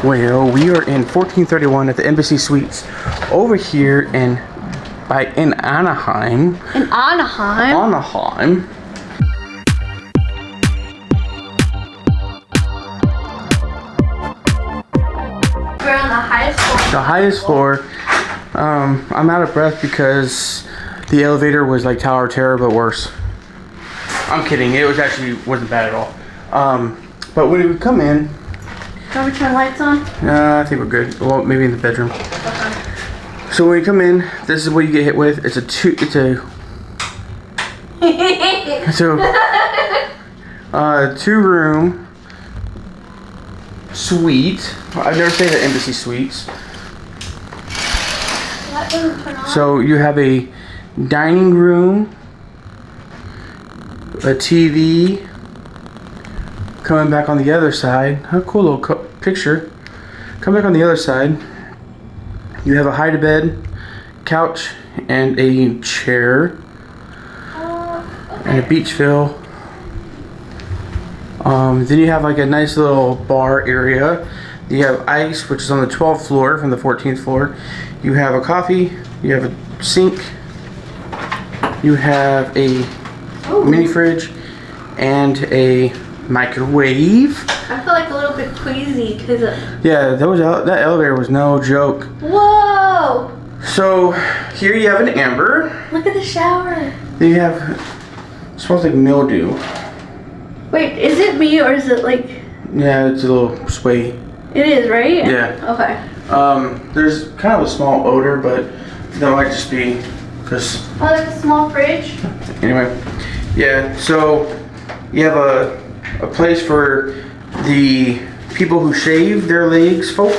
Well, we are in 1431 at the Embassy Suites over here in Anaheim. In Anaheim? Anaheim. We're on the highest floor. The highest floor. I'm out of breath because the elevator was like Tower of Terror, but worse. I'm kidding. It wasn't bad at all. But when we come in, Can we turn lights on? I think we're good. Well, maybe in the bedroom. Okay. So when you come in, this is what you get hit with. It's a two-room suite. I've never stayed at Embassy Suites. That doesn't turn on. So you have a dining room, a TV. Coming back on the other side, a cool little picture. Come back on the other side. You have a hide-a-bed, couch, and a chair, and a beach fill. Then you have like a nice little bar area. You have ice, which is on the 12th floor from the 14th floor. You have a coffee. You have a sink. You have a mini fridge and a microwave. I feel like a little bit queasy because Yeah, that elevator was no joke. Whoa! So here you have an amber. Look at the shower. Then you have, it smells like mildew. Wait, is it me or is it like? Yeah, it's a little sway. It is, right? Yeah. Okay. There's kind of a small odor, but that might just be because. Oh, like a small fridge. Anyway, yeah. So you have a place for the people who shave their legs, folk.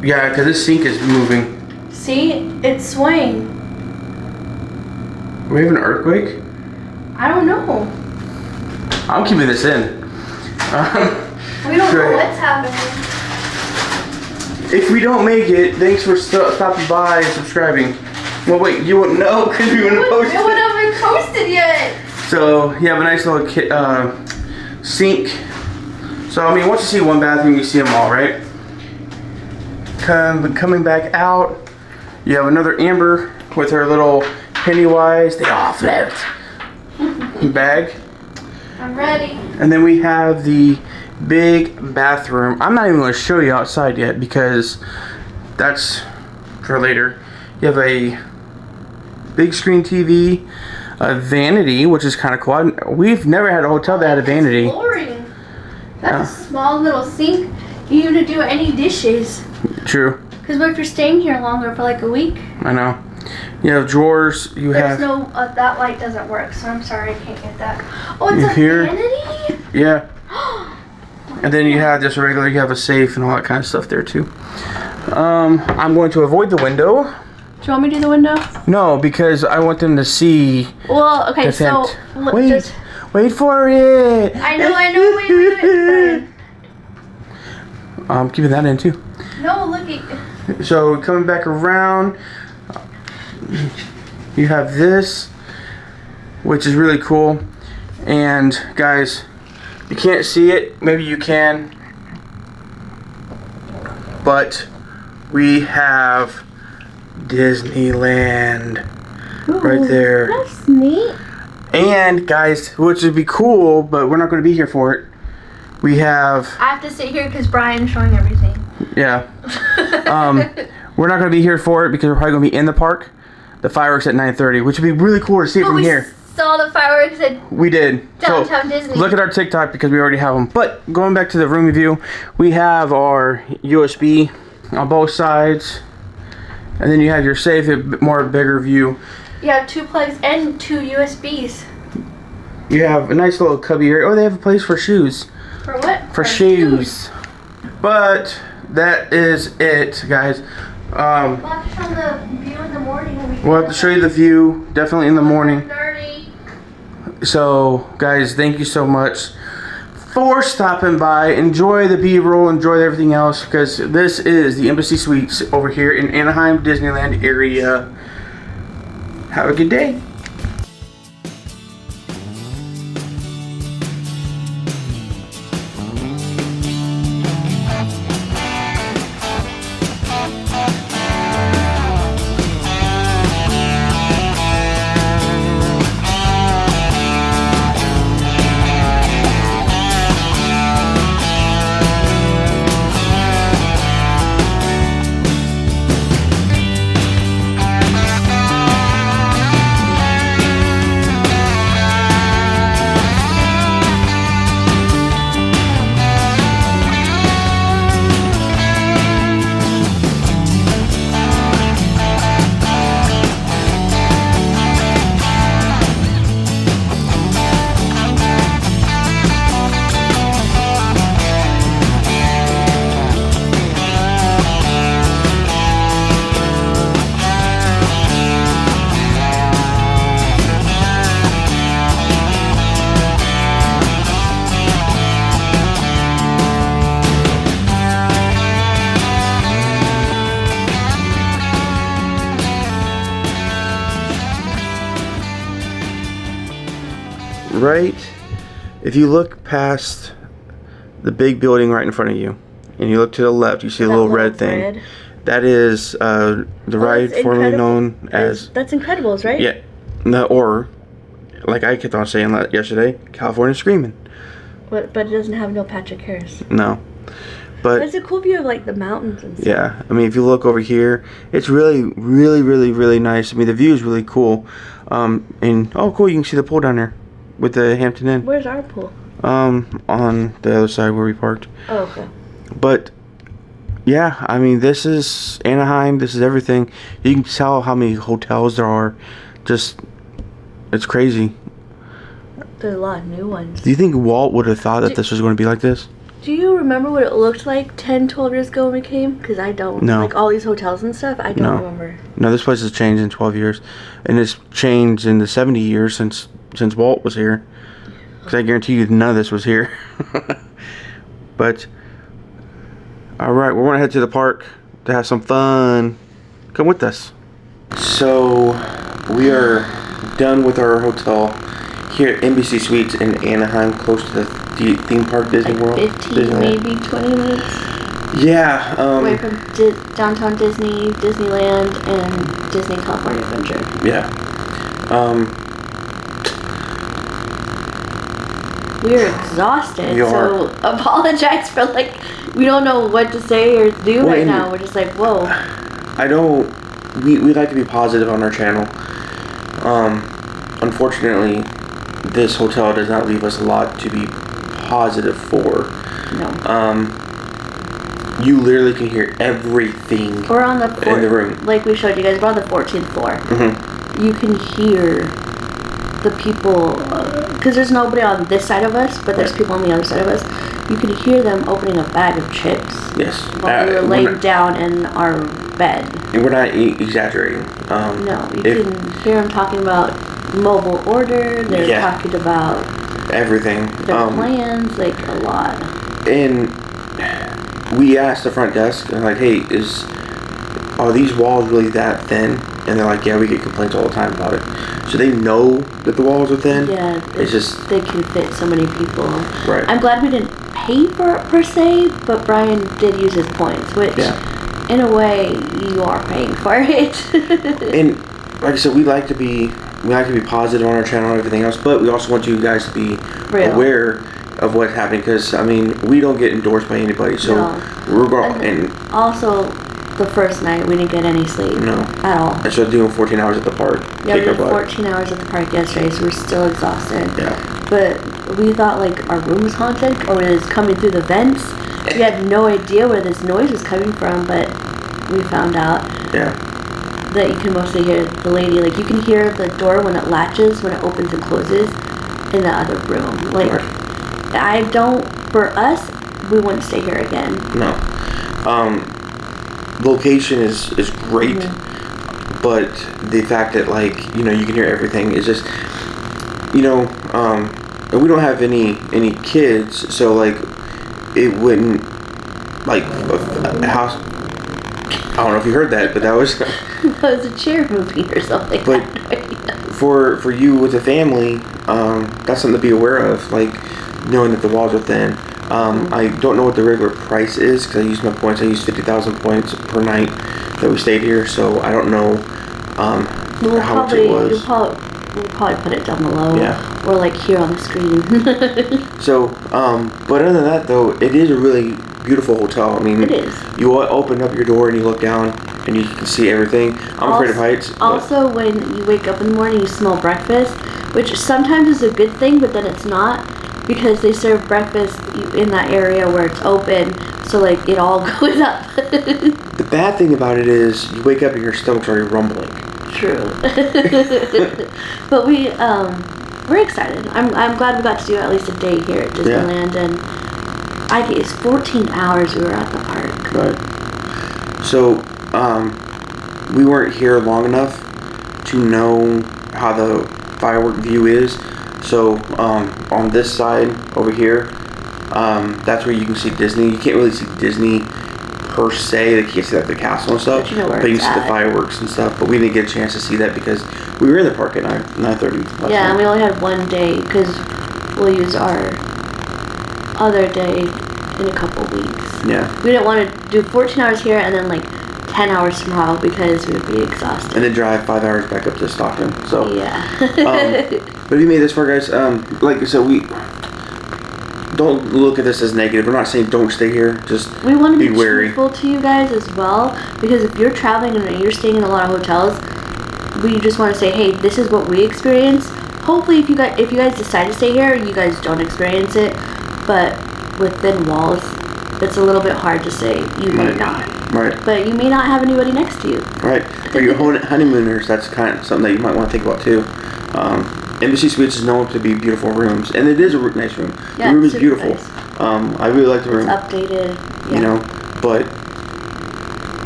Yeah, because this sink is moving. See, it's swaying. We have an earthquake? I don't know. I'm keeping this in. We don't know what's happening. If we don't make it, thanks for stopping by and subscribing. Well, wait, you wouldn't know because we wouldn't post It wouldn't have been posted yet. So you have a nice little sink. So I mean, once you see one bathroom, you see them all, right? Coming back out, you have another Amber with her little Pennywise. They all float bag. I'm ready. And then we have the big bathroom. I'm not even going to show you outside yet because that's for later. You have a big screen TV. A vanity, which is kind of cool. We've never had a hotel that had a vanity. Exploring. That's a small little sink. You don't do any dishes. True. Because what if you're staying here longer for like a week? I know. You have drawers. There's no, that light doesn't work, so I'm sorry I can't get that. Oh, it's a vanity? Yeah. And then you have just a regular, you have a safe and all that kind of stuff there too. I'm going to avoid the window. Do you want me to do the window? No, because I want them to see. Well, okay, so wait for it. I know. Wait. I'm keeping that in too. No, look at. So coming back around, you have this, which is really cool. And guys, you can't see it. Maybe you can, but we have Disneyland right there. That's neat. And guys, which would be cool, but we're not going to be here for it. We have. I have to sit here because Brian's showing everything. Yeah. We're not going to be here for it because we're probably going to be in the park. The fireworks at 9:30, which would be really cool to see from here. Saw the fireworks at. We did. Downtown Disney. Look at our TikTok because we already have them. But going back to the room review, we have our USB on both sides. And then you have your safe, a bigger view. You have 2 plugs and 2 USBs. You have a nice little cubby area. Oh, they have a place for shoes. For what? For shoes. But that is it, guys. We'll have to show the view in the morning. We'll have to show you the view, definitely in the morning. 9:30. So, guys, thank you so much for stopping by. Enjoy the B-roll, enjoy everything else, because this is the Embassy Suites over here in Anaheim Disneyland area. Have a good day. right, if you look past the big building right in front of you, and you look to the left, you see a little red thing. That is the ride formerly known as... That's Incredibles, right? Yeah. No, or, like I kept on saying yesterday, California Screaming. But it doesn't have Neil Patrick Harris. No. But it's a cool view of like the mountains and stuff. Yeah, I mean, if you look over here, it's really, really, really, really nice. I mean, the view is really cool. And oh, cool, you can see the pool down there with the Hampton Inn. Where's our pool? On the other side where we parked. Oh, okay. But yeah, I mean, this is Anaheim. This is everything. You can tell how many hotels there are. Just, it's crazy. There's a lot of new ones. Do you think Walt would have thought that this was going to be like this? Do you remember what it looked like 10, 12 years ago when we came? Because I don't. No. Like all these hotels and stuff, I don't remember. No, this place has changed in 12 years. And it's changed in the 70 years since Walt was here. Because I guarantee you none of this was here. But, alright, we're going to head to the park to have some fun. Come with us. So, we are done with our hotel here at NBC Suites in Anaheim, close to the theme park, DisneyWorld. Like 15, maybe 20 minutes. Yeah. Away from downtown Disney, Disneyland, and Disney California Adventure. Yeah. We're exhausted, We are. so apologize for like we don't know what to say or do right now. We're just like, whoa. I don't. We like to be positive on our channel. Unfortunately, this hotel does not leave us a lot to be positive for. No. You literally can hear everything. We're on the in the room. Like we showed you guys, we're on the 14th floor. Mm-hmm. You can hear the people, because there's nobody on this side of us, but there's people on the other side of us. You can hear them opening a bag of chips. Yes. While we were laying down in our bed. And we're not exaggerating. No, you can hear them talking about mobile order. They're talking about everything. Their plans, like a lot. And we asked the front desk, and like, hey, are these walls really that thin? And they're like, yeah, we get complaints all the time about it. So they know that the walls are thin. Yeah, it's just they can fit so many people. Right. I'm glad we didn't pay for it per se, but Brian did use his points, which in a way you are paying for it. And like I said, we like to be positive on our channel and everything else, but we also want you guys to be aware of what's happening, because I mean, we don't get endorsed by anybody, so we're going. And also, the first night we didn't get any sleep. No, at all. I started doing 14 hours at the park. Yeah, we did 14 hours at the park yesterday, so we're still exhausted. Yeah. But we thought like our room was haunted, or it was coming through the vents. We had no idea where this noise was coming from, but we found out. Yeah. That you can mostly hear the lady, like you can hear the door when it latches, when it opens and closes in the other room. Like, for us, we wouldn't stay here again. No. Location is great, but the fact that like, you know, you can hear everything is just, you know, and we don't have any kids, so like, it wouldn't, like, a house, I don't know if you heard that, but that was... That was a chair moving or something. But for you with a family, that's something to be aware of, like knowing that the walls are thin. I don't know what the regular price is, because I used my points. I used 50,000 points per night that we stayed here, so I don't know how much it was. We'll probably put it down below. Yeah. Or like here on the screen. So, but other than that though, it is a really beautiful hotel. I mean, it is. You open up your door and you look down and you can see everything. I'm afraid of heights. Also, when you wake up in the morning, you smell breakfast, which sometimes is a good thing, but then it's not, because they serve breakfast in that area where it's open, so like it all goes up. The bad thing about it is you wake up and your stomach's already rumbling. True. But we're excited. I'm glad we got to do at least a day here at Disneyland, and it's 14 hours we were at the park. Right. So, we weren't here long enough to know how the firework view is. So, on this side over here, that's where you can see Disney. You can't really see Disney per se. Like you can see like the castle and stuff, But you know where but you it's can see the at. fireworks and stuff. But we didn't get a chance to see that because we were in the park at 9:30. Yeah, and we only had one day because we'll use our other day in a couple weeks. Yeah. We didn't want to do 14 hours here and then like 10 hours tomorrow because we would be exhausted. And then drive 5 hours back up to Stockton. So Yeah. but if you made this far, guys, like I said, we don't look at this as negative. We're not saying don't stay here. Just We want to be wary. truthful to you guys as well, because if you're traveling and you're staying in a lot of hotels, we just want to say, hey, this is what we experience. Hopefully, if you guys decide to stay here, you guys don't experience it. But within walls, it's a little bit hard to say you may not. Right. But you may not have anybody next to you. Right. For your honeymooners, that's kind of something that you might want to think about too. Embassy Suites is known to be beautiful rooms, and it is a nice room. Yeah, the room is super beautiful. nice. I really like the room. It's updated. Yeah. You know, but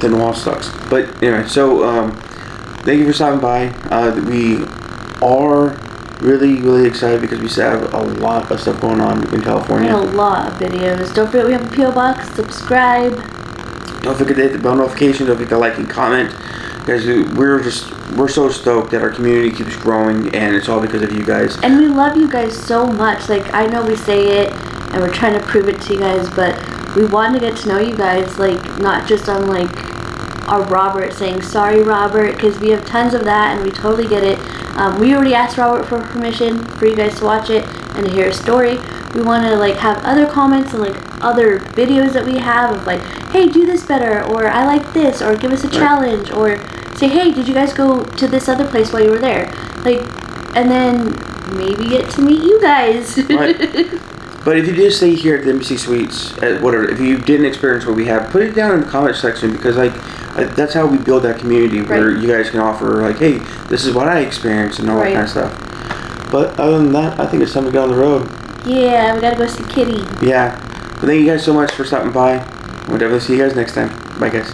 then the wall sucks. But anyway, so thank you for stopping by. We are really excited because we still have a lot of stuff going on in California. And a lot of videos. Don't forget we have a P.O. box. Subscribe. Don't forget to hit the bell notification. Don't forget to like and comment. Guys, we're so stoked that our community keeps growing, and it's all because of you guys. And we love you guys so much. Like, I know we say it and we're trying to prove it to you guys, but we want to get to know you guys, like, not just on like our Robert saying sorry Robert, because we have tons of that and we totally get it. We already asked Robert for permission for you guys to watch it and to hear his story. We want to like have other comments and like other videos that we have of like, hey, do this better, or I like this, or give us a challenge, or say, hey, did you guys go to this other place while you were there? Like, and then maybe get to meet you guys. Right. But if you did stay here at the Embassy Suites, whatever, if you didn't experience what we have, put it down in the comment section, because like that's how we build that community where you guys can offer like, hey, this is what I experienced and all that kind of stuff. But other than that, I think it's time to get on the road. Yeah, we gotta go see Kitty. Yeah. But thank you guys so much for stopping by. We'll definitely see you guys next time. Bye, guys.